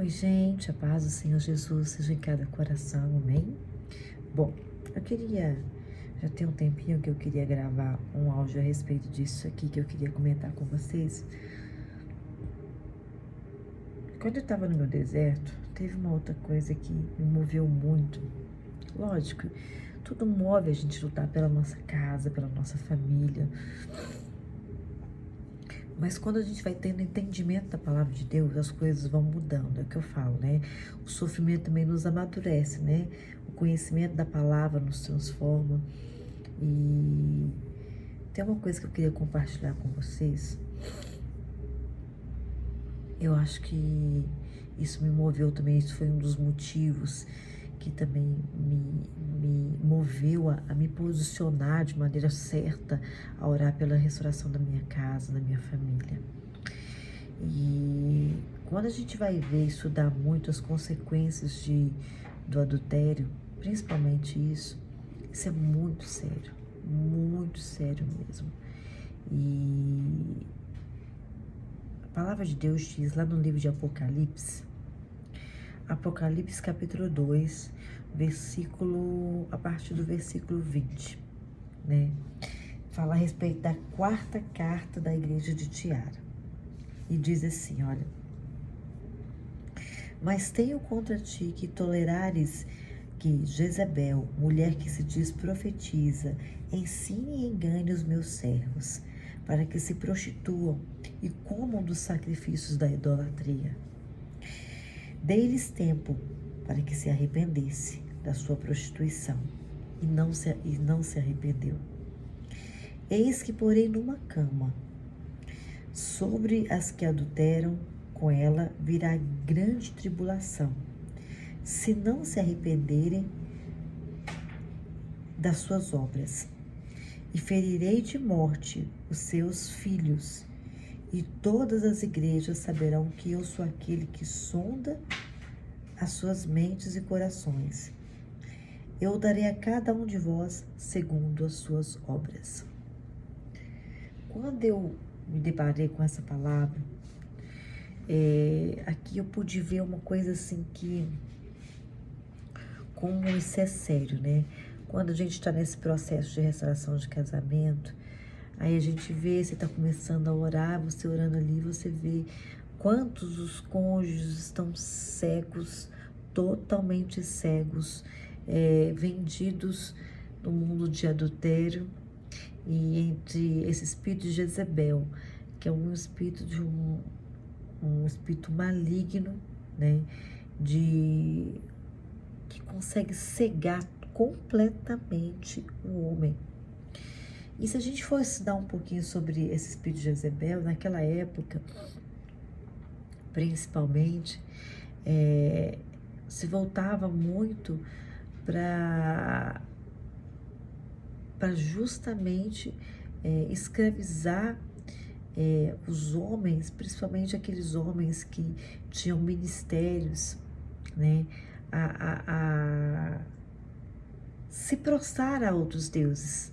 Oi, gente, a paz do Senhor Jesus seja em cada coração, amém? Bom, já tem um tempinho que eu queria gravar um áudio a respeito disso aqui, que eu queria comentar com vocês. Quando eu estava no meu deserto, teve uma outra coisa que me moveu muito. Lógico, tudo move a gente lutar pela nossa casa, pela nossa família. Mas quando a gente vai tendo entendimento da palavra de Deus, as coisas vão mudando, é o que eu falo, né? O sofrimento também nos amadurece, né? O conhecimento da palavra nos transforma. E tem uma coisa que eu queria compartilhar com vocês. Eu acho que isso me moveu também, isso foi um dos motivos que também me moveu a me posicionar de maneira certa, a orar pela restauração da minha casa, da minha família. E quando a gente vai ver e estudar muito as consequências do adultério, principalmente isso é muito sério mesmo. E a palavra de Deus diz lá no livro de Apocalipse capítulo 2, a partir do versículo 20, né? Fala a respeito da quarta carta da igreja de Tiatira. E diz assim, olha: mas tenho contra ti que tolerares que Jezebel, mulher que se diz profetiza, ensine e engane os meus servos, para que se prostituam e comam dos sacrifícios da idolatria. Dei-lhes tempo para que se arrependesse da sua prostituição, e não se arrependeu. Eis que porei numa cama, sobre as que adulteram com ela virá grande tribulação, se não se arrependerem das suas obras. E ferirei de morte os seus filhos, e todas as igrejas saberão que eu sou aquele que sonda as suas mentes e corações. Eu darei a cada um de vós segundo as suas obras. Quando eu me deparei com essa palavra, aqui eu pude ver uma coisa assim como isso é sério, né? Quando a gente está nesse processo de restauração de casamento, aí a gente vê, você está começando a orar, você orando ali, você vê quantos os cônjuges estão cegos, totalmente cegos, vendidos no mundo de adultério, e entre esse espírito de Jezebel, que é um espírito de um espírito maligno, né, que consegue cegar completamente o homem. E se a gente for estudar um pouquinho sobre esse espírito de Jezebel, naquela época, principalmente, se voltava muito para justamente escravizar os homens, principalmente aqueles homens que tinham ministérios, né, a se prostrar a outros deuses,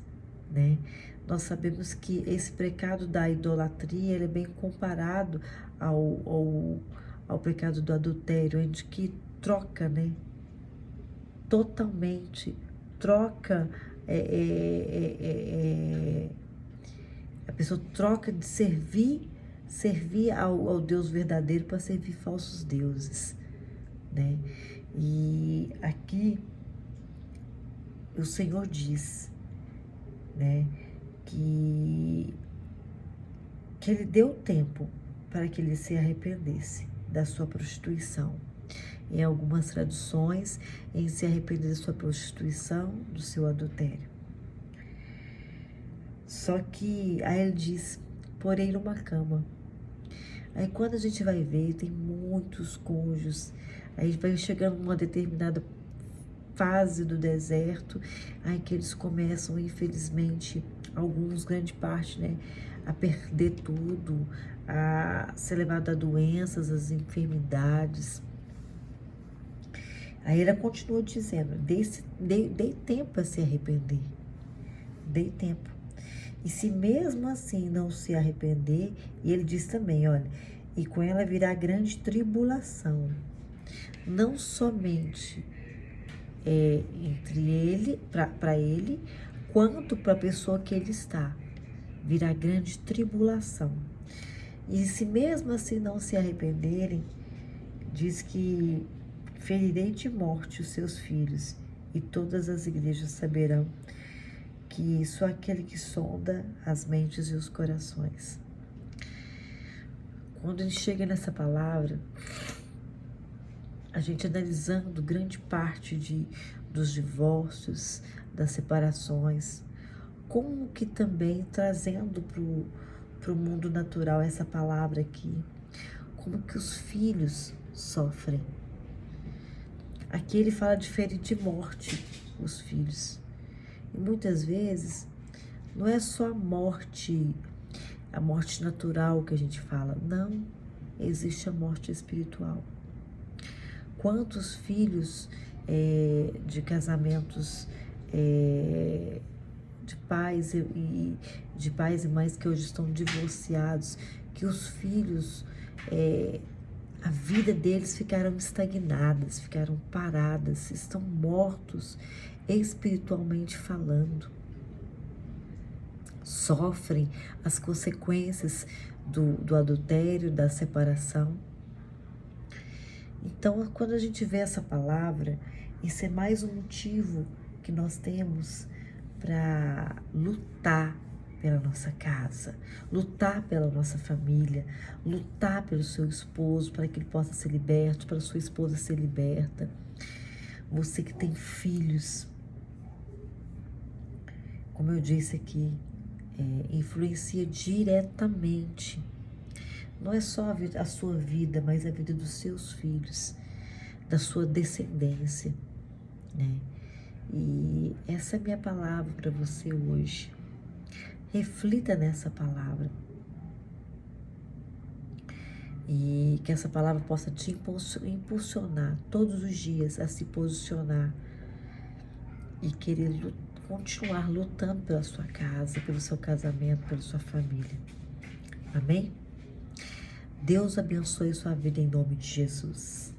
né? Nós sabemos que esse pecado da idolatria, ele é bem comparado ao pecado do adultério, onde que troca, né? Totalmente troca, a pessoa troca de servir ao Deus verdadeiro para servir falsos deuses, né? E aqui o Senhor diz, né, que ele deu tempo para que ele se arrependesse da sua prostituição. Em algumas traduções, em se arrepender da sua prostituição, do seu adultério. Só que aí ele diz, porém numa cama. Aí quando a gente vai ver, tem muitos cônjuges, aí vai chegando uma determinada fase do deserto, aí que eles começam, infelizmente, alguns, grande parte, né, a perder tudo, a ser levado a doenças, as enfermidades. Aí ela continua dizendo, dei tempo para se arrepender, dei tempo. E se mesmo assim não se arrepender, e ele diz também, olha, e com ela virá grande tribulação. não somente entre ele, para ele, quanto para a pessoa que ele está. Virá grande tribulação. E se mesmo assim não se arrependerem, diz que ferirei de morte os seus filhos, e todas as igrejas saberão que sou aquele que sonda as mentes e os corações. Quando a gente chega nessa palavra, a gente analisando grande parte dos divórcios, das separações, como que também trazendo para o mundo natural essa palavra aqui, como que os filhos sofrem. Aqui ele fala de ferir de morte os filhos. E muitas vezes não é só a morte natural que a gente fala, não, existe a morte espiritual. Quantos filhos de casamentos de pais e mães que hoje estão divorciados, que os filhos, a vida deles ficaram estagnadas, ficaram paradas, estão mortos espiritualmente falando. Sofrem as consequências do adultério, da separação. Então, quando a gente vê essa palavra, isso é mais um motivo que nós temos para lutar pela nossa casa, lutar pela nossa família, lutar pelo seu esposo, para que ele possa ser liberto, para a sua esposa ser liberta. Você que tem filhos, como eu disse aqui, influencia diretamente. Não é só a sua vida, mas a vida dos seus filhos, da sua descendência, né? E essa é a minha palavra para você hoje. Reflita nessa palavra. E que essa palavra possa te impulsionar todos os dias a se posicionar e querer continuar lutando pela sua casa, pelo seu casamento, pela sua família. Amém? Deus abençoe sua vida em nome de Jesus.